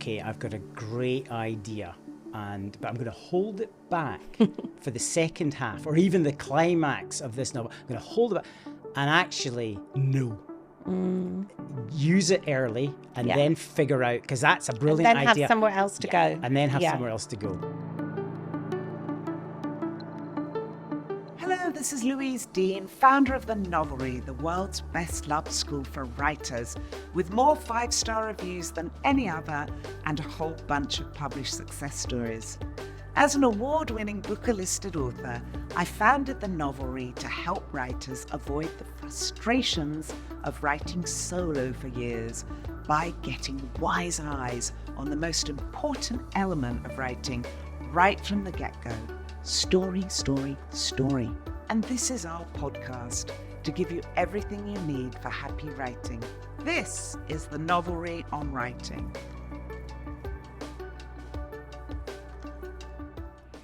okay, I've got a great idea, but I'm going to hold it back for the second half or even the climax of this novel. I'm going to hold it back and actually, no. Use it early and then figure out, because that's a brilliant idea. And then have somewhere else to go. And then have somewhere else to go. Hello, this is Louise Dean, founder of the Novelry, the world's best loved school for writers, with more 5-star reviews than any other and a whole bunch of published success stories. As an award-winning Booker-listed author, I founded the Novelry to help writers avoid the frustrations of writing solo for years by getting wise eyes on the most important element of writing right from the get-go. Story, story, story. And this is our podcast to give you everything you need for happy writing. This is the Novelry on Writing.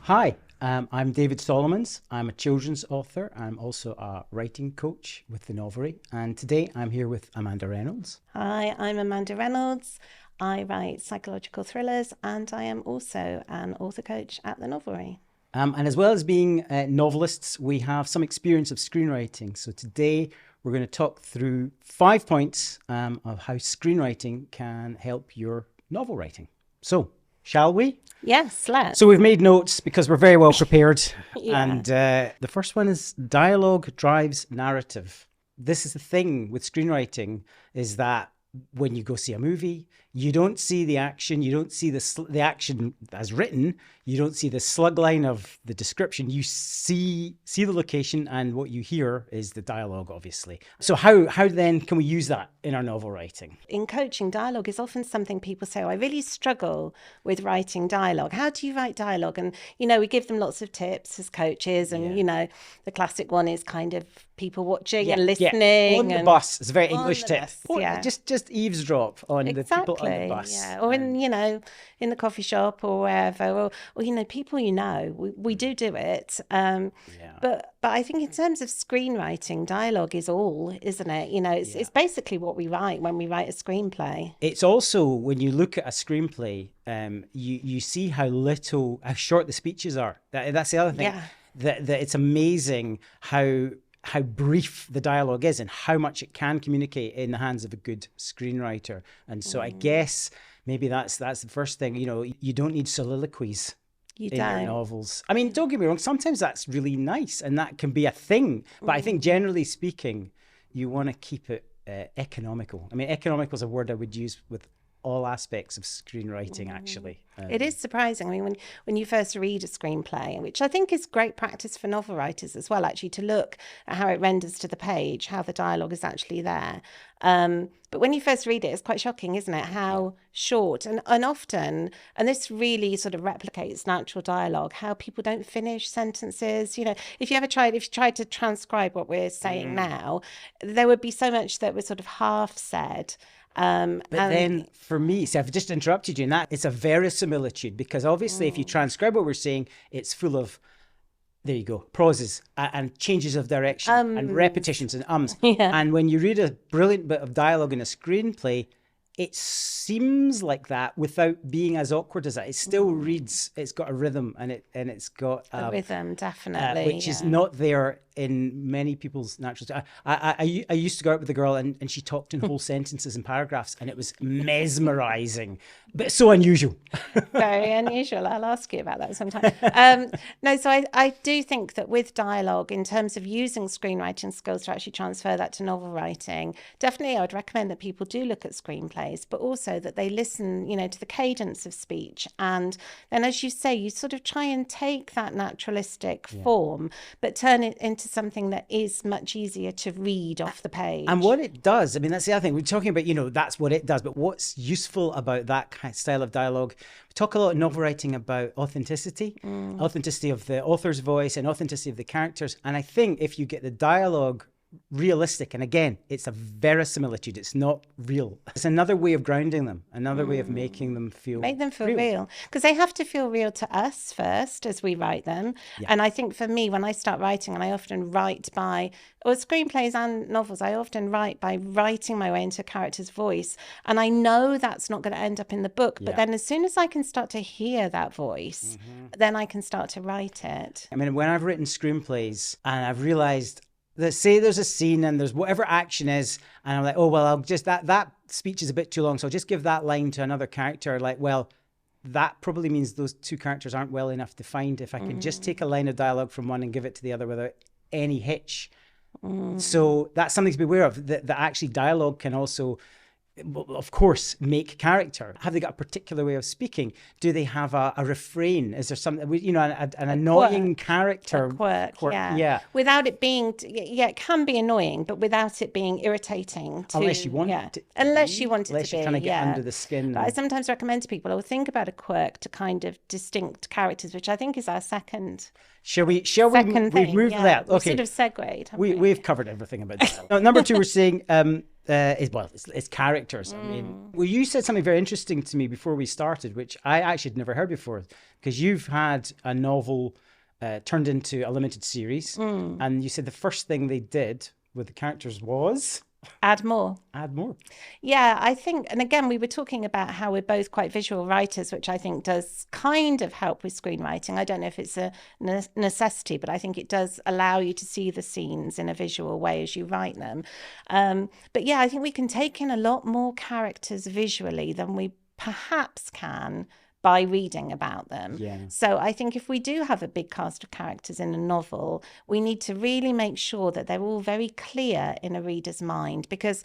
Hi, I'm David Solomons. I'm a children's author. I'm also a writing coach with the Novelry. And today I'm here with Amanda Reynolds. Hi, I'm Amanda Reynolds. I write psychological thrillers and I am also an author coach at the Novelry. And as well as being novelists, we have some experience of screenwriting. So today we're going to talk through 5 points of how screenwriting can help your novel writing. So, shall we? Yes, let's. So we've made notes because we're very well prepared. And the first one is dialogue drives narrative. This is the thing with screenwriting, is that when you go see a movie, you don't see the action, you don't see the action as written, you don't see the slug line of the description, you see the location, and what you hear is the dialogue, obviously. So how then can we use that in our novel writing? In coaching, dialogue is often something people say, I really struggle with writing dialogue. How do you write dialogue? And, we give them lots of tips as coaches, and, the classic one is kind of people watching and listening. On the bus. It's a very English tip. Bus, Just eavesdrop on the people on the bus. Yeah. Or in the coffee shop or wherever, or people we do it. But I think in terms of screenwriting, dialogue is all, isn't it? It's basically what we write when we write a screenplay. It's also, when you look at a screenplay, you see how short the speeches are. That's the other thing. Yeah. That it's amazing how brief the dialogue is and how much it can communicate in the hands of a good screenwriter. And so I guess maybe that's the first thing. You don't need soliloquies in your novels. I mean, don't get me wrong, sometimes that's really nice and that can be a thing, but I think generally speaking, you want to keep it economical. I mean, economical is a word I would use with all aspects of screenwriting, actually. It is surprising. I mean, when you first read a screenplay, which I think is great practice for novel writers as well, actually, to look at how it renders to the page, how the dialogue is actually there. But when you first read it, it's quite shocking, isn't it? How short and often, and this really sort of replicates natural dialogue, how people don't finish sentences. If you tried to transcribe what we're saying now, there would be so much that was sort of half said. But then for me, I've just interrupted you in that, it's a verisimilitude, because obviously if you transcribe what we're saying, it's full of, there you go, pauses and changes of direction and repetitions and ums. Yeah. And when you read a brilliant bit of dialogue in a screenplay, it seems like that without being as awkward as that. It still reads, it's got a rhythm and it's got a rhythm, definitely. Which is not there in many people's natural. I used to go out with a girl and she talked in whole sentences and paragraphs, and it was mesmerizing, but so unusual. Very unusual. I'll ask you about that sometime. No, so I do think that with dialogue, in terms of using screenwriting skills to actually transfer that to novel writing, definitely I would recommend that people do look at screenplays, but also that they listen, to the cadence of speech. And then, as you say, you sort of try and take that naturalistic form, but turn it into something that is much easier to read off the page. And what it does, I mean, that's the other thing. We're talking about, that's what it does, but what's useful about that kind of style of dialogue? We talk a lot in novel writing about authenticity of the author's voice and authenticity of the characters. And I think if you get the dialogue realistic. And again, it's a verisimilitude. It's not real. It's another way of grounding them, another way of making them feel real. Because they have to feel real to us first as we write them. Yeah. And I think for me, when I start writing, and I often write or screenplays and novels, I often write by writing my way into a character's voice. And I know that's not going to end up in the book. But then as soon as I can start to hear that voice, then I can start to write it. I mean, when I've written screenplays and I've realized that, say there's a scene and there's whatever action is, and I'm like, oh, well, I'll just, that speech is a bit too long, so I'll just give that line to another character. Like, well, that probably means those two characters aren't well enough defined. If I can just take a line of dialogue from one and give it to the other without any hitch. So that's something to be aware of, that actually dialogue can also, of course, make character. Have they got a particular way of speaking? Do they have a refrain? Is there something, you know, an annoying character? A quirk, yeah. Without it being, it can be annoying, but without it being irritating. Unless you want it to Unless you want it to be. Unless you're trying to get under the skin. But I sometimes recommend to people, think about a quirk to kind of distinct characters, which I think is our second. Shall we we've moved that? Okay. We've sort of segued. We've covered everything about that. Number two, we're saying it's characters. I mean, well, you said something very interesting to me before we started, which I actually had never heard before, because you've had a novel turned into a limited series, and you said the first thing they did with the characters was add more. Yeah, I think, and again, we were talking about how we're both quite visual writers, which I think does kind of help with screenwriting. I don't know if it's a necessity, but I think it does allow you to see the scenes in a visual way as you write them. But yeah, I think we can take in a lot more characters visually than we perhaps can by reading about them. So I think if we do have a big cast of characters in a novel, we need to really make sure that they're all very clear in a reader's mind, because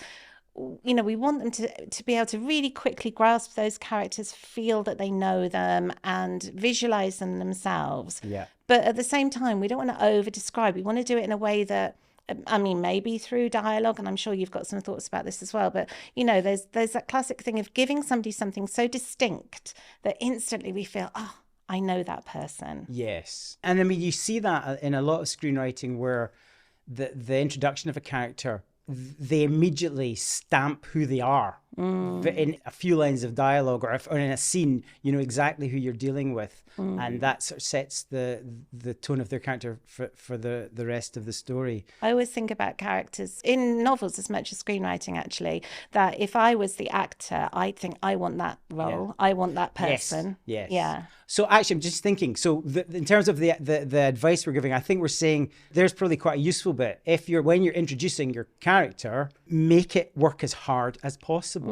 we want them to be able to really quickly grasp those characters, feel that they know them, and visualize them themselves. But at the same time, we don't want to over describe. We want to do it in a way that, I mean, maybe through dialogue, and I'm sure you've got some thoughts about this as well, but there's that classic thing of giving somebody something so distinct that instantly we feel, oh, I know that person. Yes. And I mean, you see that in a lot of screenwriting where the introduction of a character, they immediately stamp who they are. In a few lines of dialogue or in a scene, you know exactly who you're dealing with, and that sort of sets the tone of their character for the rest of the story. I always think about characters in novels as much as screenwriting, actually, that if I was the actor, I'd think, I want that role, I want that person. Yes. Yeah. So actually, I'm just thinking, so in terms of the advice we're giving, I think we're saying there's probably quite a useful bit. When you're introducing your character, make it work as hard as possible.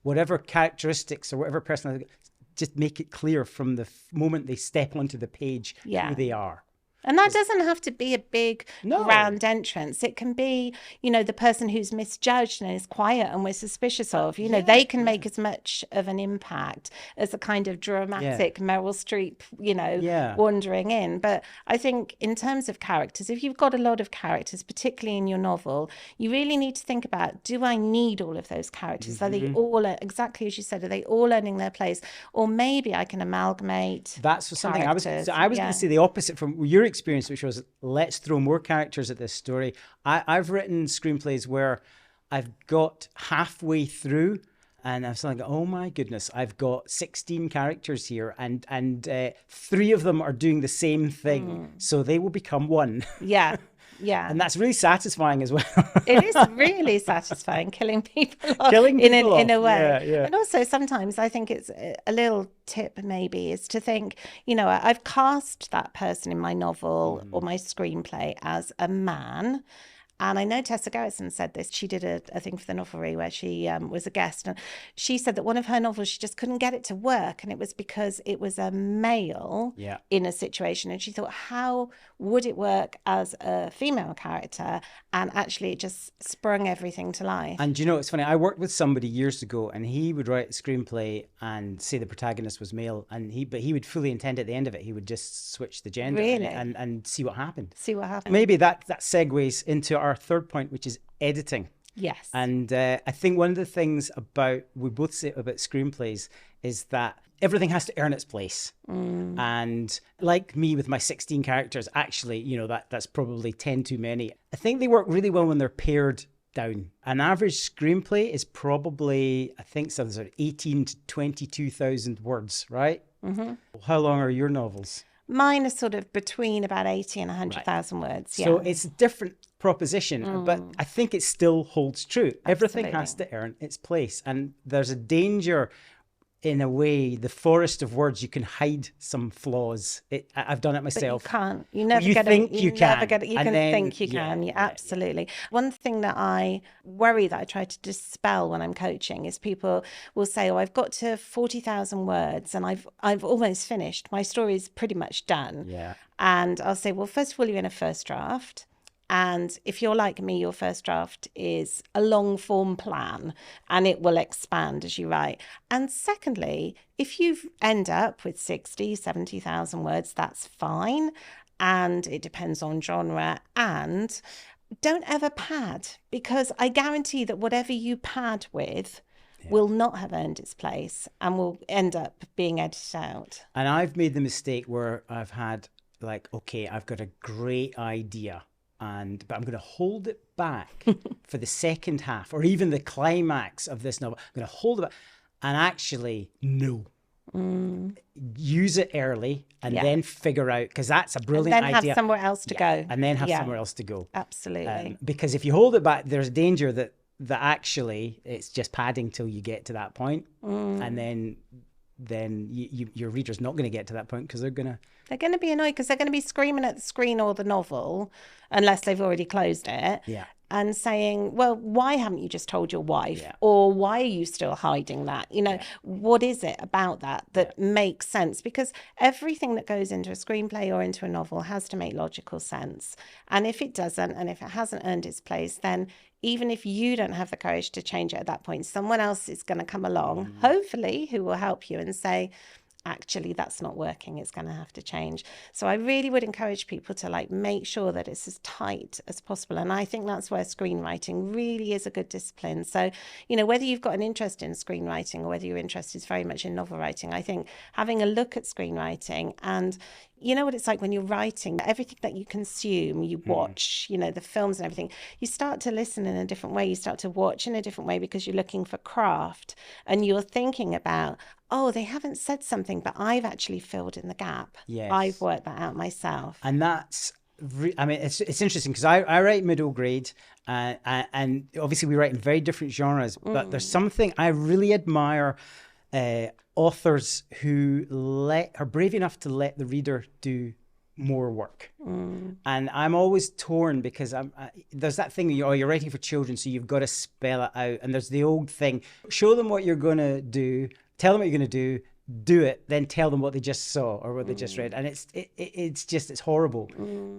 Whatever characteristics or whatever personality, just make it clear from the moment they step onto the page who they are. And that doesn't have to be a big grand entrance. It can be, the person who's misjudged and is quiet and we're suspicious of. They can make as much of an impact as a kind of dramatic Meryl Streep, wandering in. But I think in terms of characters, if you've got a lot of characters, particularly in your novel, you really need to think about, do I need all of those characters? Are they all, exactly as you said, are they all earning their place? Or maybe I can amalgamate. That's something I was going to say the opposite from your experience, which was, let's throw more characters at this story. I've written screenplays where I've got halfway through and I was like, oh my goodness, I've got 16 characters here and 3 of them are doing the same thing. So they will become one. Yeah. And that's really satisfying as well. It is really satisfying, killing people off in a way. Yeah. And also sometimes I think it's a little tip maybe is to think, I've cast that person in my novel or my screenplay as a man. And I know Tessa Gerritsen said this. She did a thing for the Novelry where she was a guest. And she said that one of her novels, she just couldn't get it to work. And it was because it was a male in a situation. And she thought, how would it work as a female character? And actually it just sprung everything to life. And it's funny, I worked with somebody years ago and he would write a screenplay and say the protagonist was male. But he would fully intend at the end of it, he would just switch the gender and see what happened. Maybe that segues into our third point, which is editing. Yes. And I think one of the things we both say about screenplays is that everything has to earn its place. And like me with my 16 characters, actually, you know, that's probably 10 too many. I think they work really well when they're pared down. An average screenplay is probably, I think, something like 18 to 22,000 words, right? How long are your novels? Mine is sort of between about 80 and 100,000 words. Yeah. So it's a different proposition, but I think it still holds true. Everything has to earn its place. And there's a danger, in a way, the forest of words, you can hide some flaws. I've done it myself. But you can't. You never you get think it. You can. Never get it. You and can then, think you can. Yeah, absolutely. One thing that I worry that I try to dispel when I'm coaching is people will say, "Oh, I've got to 40,000 words and I've almost finished. My story is pretty much done." Yeah. And I'll say, "Well, first of all, you're in a first draft. And if you're like me, your first draft is a long form plan and it will expand as you write. And secondly, if you end up with 60, 70,000 words, that's fine. And it depends on genre. And don't ever pad, because I guarantee that whatever you pad with will not have earned its place and will end up being edited out." And I've made the mistake where I've had like, okay, I've got a great idea, but I'm going to hold it back for the second half or even the climax of this novel. I'm going to hold it back, and actually, no. Use it early and then figure out, because that's a brilliant and then idea. have somewhere else to go. And then have somewhere else to go. Absolutely. Because if you hold it back, there's a danger that actually it's just padding till you get to that point, and then your reader's not going to get to that point because they're going to be annoyed because they're going to be screaming at the screen or the novel, unless they've already closed it, and saying, "Well, why haven't you just told your wife?" Or "Why are you still hiding that?" You know, what is it about that makes sense? Because everything that goes into a screenplay or into a novel has to make logical sense. And if it doesn't, and if it hasn't earned its place, then even if you don't have the courage to change it at that point, someone else is going to come along, hopefully, who will help you and say, "Actually, that's not working. It's going to have to change." So I really would encourage people to like make sure that it's as tight as possible. And I think that's where screenwriting really is a good discipline. So, you know, whether you've got an interest in screenwriting or whether your interest is very much in novel writing, I think having a look at screenwriting, and you know what it's like when you're writing, everything that you consume, you watch, you know, the films and everything, you start to listen in a different way. You start to watch in a different way because you're looking for craft and you're thinking about, oh, they haven't said something, but I've actually filled in the gap. Yes. I've worked that out myself. And that's, I mean, it's interesting because I write middle grade, and obviously we write in very different genres, but there's something I really admire authors who are brave enough to let the reader do more work. And I'm always torn because there's that thing, you're writing for children, so you've got to spell it out. And there's the old thing, show them what you're going to do, tell them what you're going to do it, then tell them what they just saw or what they just read. And it's horrible.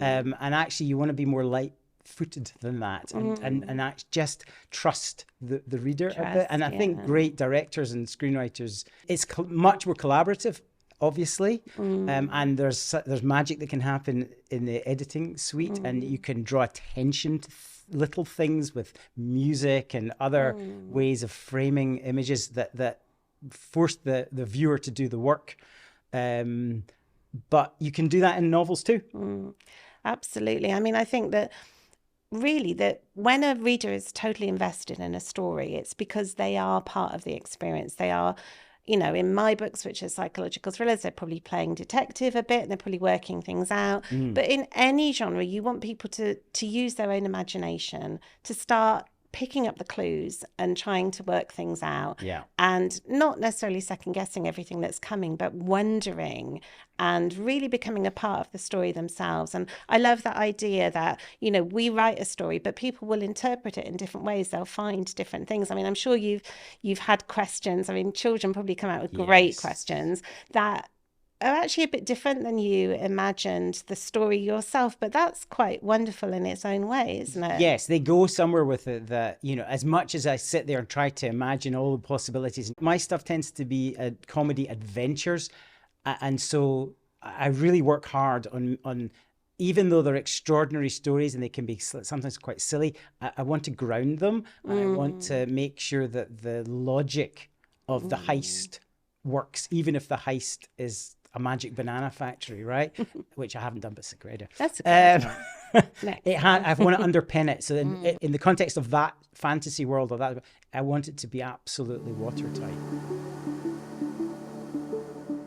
And actually you want to be more light-footed than that, and just trust the reader a bit. And I think great directors and screenwriters, it's much more collaborative, obviously, and there's magic that can happen in the editing suite, and you can draw attention to little things with music and other ways of framing images that force the viewer to do the work. But you can do that in novels too. Absolutely. I mean, I think that really that when a reader is totally invested in a story, it's because they are part of the experience. They are, you know, in my books, which are psychological thrillers, they're probably playing detective a bit, and they're probably working things out. But in any genre, you want people to use their own imagination, to start picking up the clues and trying to work things out, and not necessarily second guessing everything that's coming, but wondering and really becoming a part of the story themselves. And I love that idea that, you know, we write a story, but people will interpret it in different ways. They'll find different things. I mean, I'm sure you've had questions. I mean, children probably come out with great questions that are actually a bit different than you imagined the story yourself, but that's quite wonderful in its own way, isn't it? Yes, they go somewhere with it that, you know, as much as I sit there and try to imagine all the possibilities, my stuff tends to be comedy adventures, and so I really work hard on even though they're extraordinary stories and they can be sometimes quite silly, I want to ground them, and I want to make sure that the logic of the heist works, even if the heist is a magic banana factory, right? Which I haven't done, but it's a great idea. That's a I want to underpin it. So in the context of that fantasy world, or that, I want it to be absolutely watertight.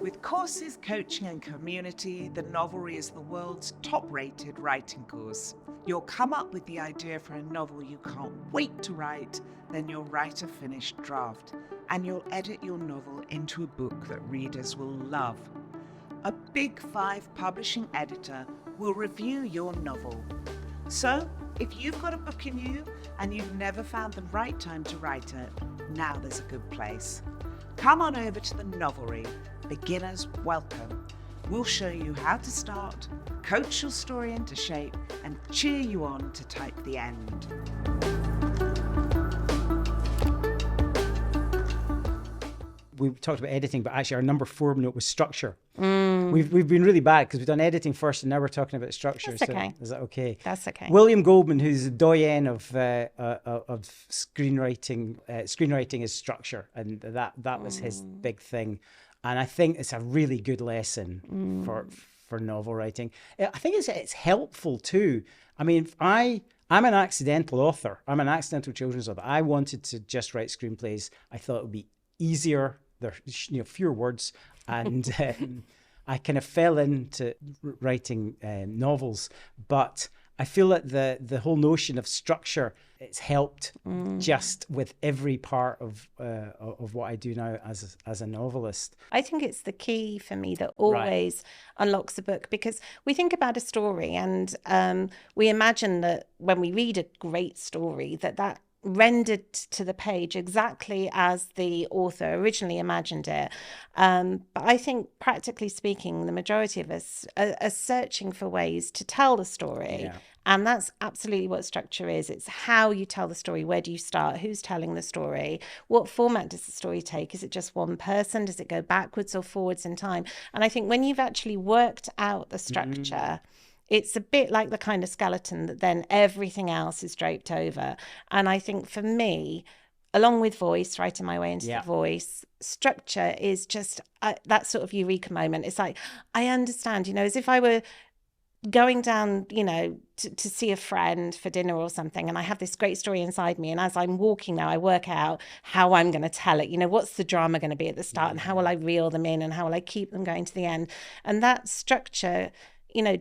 With courses, coaching and community, the Novelry is the world's top-rated writing course. You'll come up with the idea for a novel you can't wait to write, then you'll write a finished draft, and you'll edit your novel into a book that readers will love. A Big 5 publishing editor will review your novel. So, if you've got a book in you and you've never found the right time to write it, now there's a good place. Come on over to the Novelry. Beginners welcome. We'll show you how to start, coach your story into shape, and cheer you on to type the end. We talked about editing, but actually our number 4 note was structure. We've been really bad because we've done editing first, and now we're talking about structure. That's okay. Is that okay? That's okay. William Goldman, who's the doyen of screenwriting, screenwriting is structure, and that was his big thing. And I think it's a really good lesson for novel writing. I think it's helpful too. I mean, I'm an accidental author. I'm an accidental children's author. I wanted to just write screenplays. I thought it would be easier. There, fewer words, and I kind of fell into writing novels. But I feel that the whole notion of structure, it's helped just with every part of what I do now as a novelist. I think it's the key for me that always unlocks a book, because we think about a story and we imagine that when we read a great story that rendered to the page exactly as the author originally imagined it. But I think, practically speaking, the majority of us are searching for ways to tell the story. Yeah. And that's absolutely what structure is. It's how you tell the story. Where do you start? Who's telling the story? What format does the story take? Is it just one person? Does it go backwards or forwards in time? And I think when you've actually worked out the structure, it's a bit like the kind of skeleton that then everything else is draped over. And I think for me, along with voice, writing my way into the voice, structure is just that sort of eureka moment. It's like, I understand, as if I were going down, to see a friend for dinner or something, and I have this great story inside me, and as I'm walking now, I work out how I'm going to tell it. What's the drama going to be at the start, and how will I reel them in, and how will I keep them going to the end? And that structure,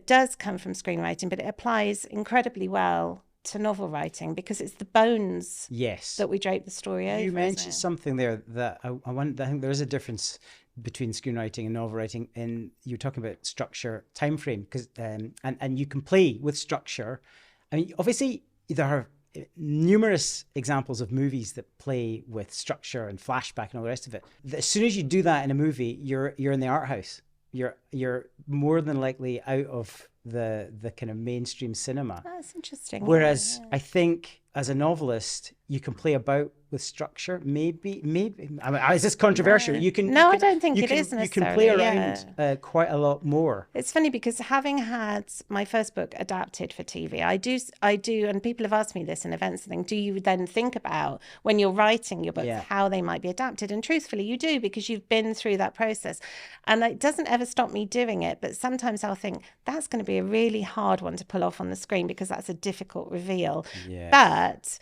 does come from screenwriting, but it applies incredibly well to novel writing because it's the bones that we drape the story over. You mentioned something there that I think there is a difference between screenwriting and novel writing, and you're talking about structure, time frame, because and you can play with structure. I mean, obviously there are numerous examples of movies that play with structure and flashback and all the rest of it. As soon as you do that in a movie, you're in the art house. You're more than likely out of the kind of mainstream cinema. That's interesting. Whereas I think as a novelist, you can play about with structure. Maybe. I mean, is this controversial? I don't think it is necessarily. You can play around quite a lot more. It's funny because having had my first book adapted for TV, I do, and people have asked me this in events and things, do you then think about when you're writing your books how they might be adapted? And truthfully, you do, because you've been through that process. And it doesn't ever stop me doing it, but sometimes I'll think that's going to be a really hard one to pull off on the screen because that's a difficult reveal. Yeah. But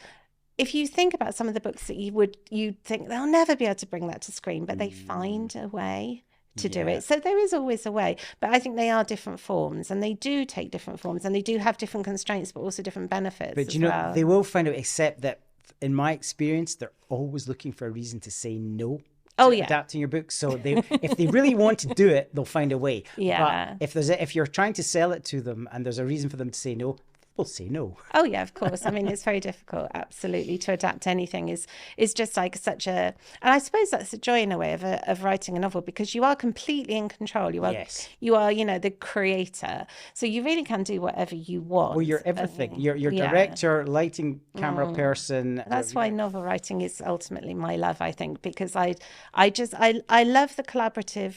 if you think about some of the books that you'd think they'll never be able to bring that to screen, but they find a way to do it. So there is always a way, but I think they are different forms, and they do take different forms, and they do have different constraints, but also different benefits. But they will find out, except that in my experience, they're always looking for a reason to say no. Adapting your book. So if they really want to do it, they'll find a way. Yeah. But if you're trying to sell it to them and there's a reason for them to say no, will say no. Oh yeah, of course. I mean, it's very difficult, absolutely, to adapt anything is just like such a, and I suppose that's the joy in a way of writing a novel, because you are completely in control. You are, the creator. So you really can do whatever you want. Well, you're everything. You're director, lighting, camera person. That's why novel writing is ultimately my love, I think, because I love the collaborative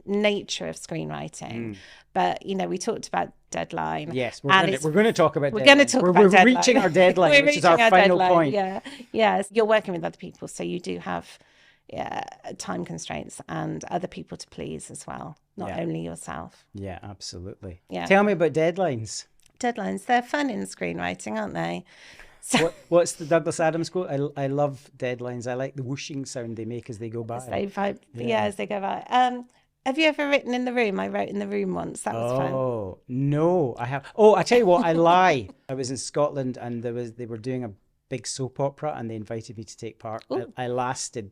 nature of screenwriting. But, we talked about deadline. Yes, we're going to talk about deadline. We're going to talk about deadline. We're reaching our deadline, which is our final point. Yeah. Yes, you're working with other people, so you do have time constraints and other people to please as well, not only yourself. Yeah, absolutely. Yeah. Tell me about deadlines. Deadlines, they're fun in screenwriting, aren't they? So What's the Douglas Adams quote? I love deadlines. I like the whooshing sound they make as they go by. as they go by. Have you ever written in the room? I wrote in the room once. That was fun. Oh, no, I have. Oh, I tell you what, I lie. I was in Scotland and they were doing a big soap opera and they invited me to take part. I lasted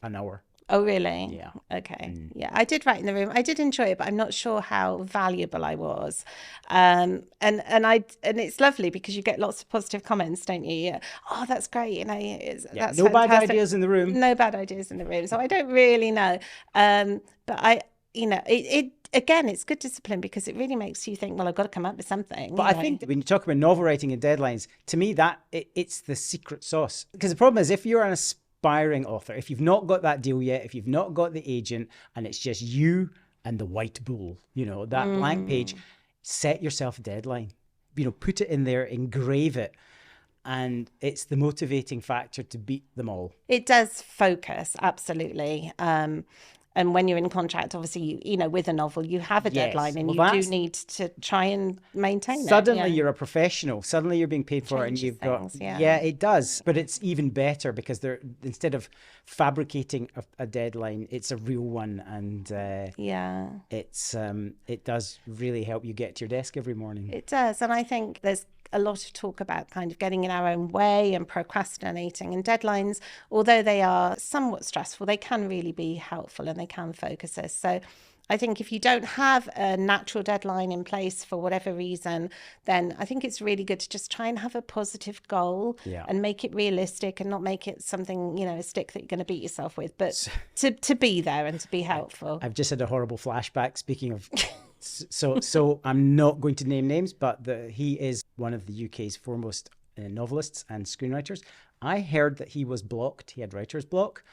an hour. Oh, really? Yeah. Okay. Yeah, I did write in the room. I did enjoy it, but I'm not sure how valuable I was. And it's lovely because you get lots of positive comments, don't you? Yeah. Oh, that's great. That's no bad fantastic. ideas in the room. No bad ideas in the room. So I don't really know. But it again, it's good discipline because it really makes you think, well, I've got to come up with something. But I think when you talk about novel writing and deadlines, to me, it's the secret sauce. Because the problem is if you're an aspiring author, if you've not got that deal yet, if you've not got the agent and it's just you and the white bull, that blank page, set yourself a deadline, put it in there, engrave it. And it's the motivating factor to beat them all. It does focus, absolutely. And when you're in contract, obviously, with a novel, you have a deadline and you do need to try and maintain it. Suddenly you're a professional. Suddenly you're being paid for it and you've got... Yeah, it does. But it's even better because instead of fabricating a deadline, it's a real one. And it does really help you get to your desk every morning. It does. And I think there's a lot of talk about kind of getting in our own way and procrastinating, and deadlines, although they are somewhat stressful, they can really be helpful and they can focus us. So I think if you don't have a natural deadline in place for whatever reason, then I think it's really good to just try and have a positive goal and make it realistic and not make it something, a stick that you're going to beat yourself with, but to be there and to be helpful. I've just had a horrible flashback, speaking of... So I'm not going to name names, but he is one of the UK's foremost novelists and screenwriters. I heard that he was blocked. He had writer's block.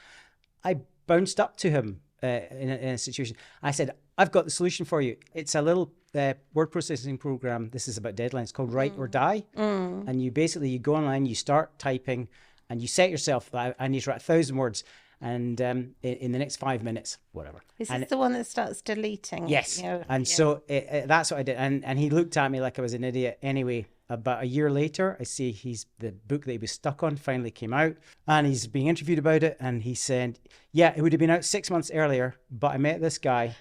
I bounced up to him in a situation. I said, I've got the solution for you. It's a little word processing program. This is about deadlines called Write or Die. And you go online, you start typing and you set yourself that I need to write 1,000 words. And in the next 5 minutes, whatever. Is this the one that starts deleting? Yes. So that's what I did. And he looked at me like I was an idiot. Anyway, about a year later, I see the book that he was stuck on finally came out and he's being interviewed about it. And he said, yeah, it would have been out 6 months earlier, but I met this guy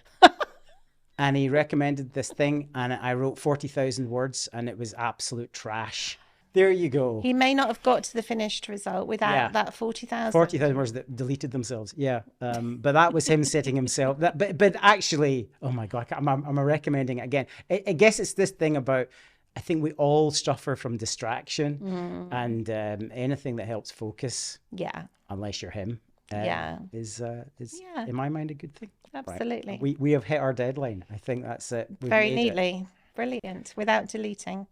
and he recommended this thing and I wrote 40,000 words and it was absolute trash. There you go. He may not have got to the finished result without that 40,000. 40,000 words that deleted themselves. Yeah. But that was him setting himself. But actually, oh my God, I'm recommending it again. I guess it's this thing about, I think we all suffer from distraction and anything that helps focus. Yeah. Unless you're him. Is in my mind a good thing. Absolutely. Right. We have hit our deadline. I think that's it. Very neatly. Brilliant. Without deleting.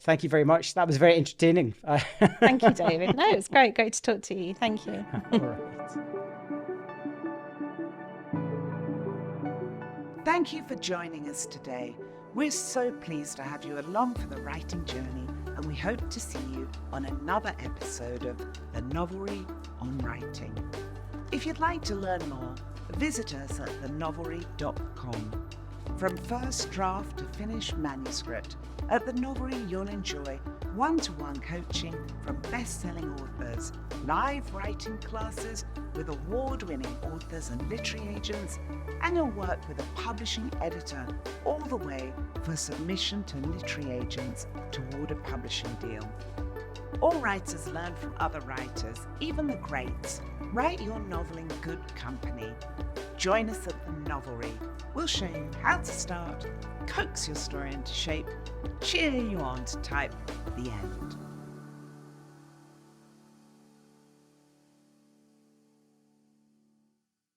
Thank you very much. That was very entertaining. Thank you, David. No, it's great to talk to you. Thank you. All right. Thank you for joining us today. We're so pleased to have you along for the writing journey, and we hope to see you on another episode of The Novelry on Writing. If you'd like to learn more, visit us at thenovelry.com. From first draft to finished manuscript, at The Novelry you'll enjoy one-to-one coaching from best-selling authors, live writing classes with award-winning authors and literary agents, and you'll work with a publishing editor all the way for submission to literary agents toward a publishing deal. All writers learn from other writers, even the greats. Write your novel in good company. Join us at The Novelry. We'll show you how to start, coax your story into shape, cheer you on to type the end.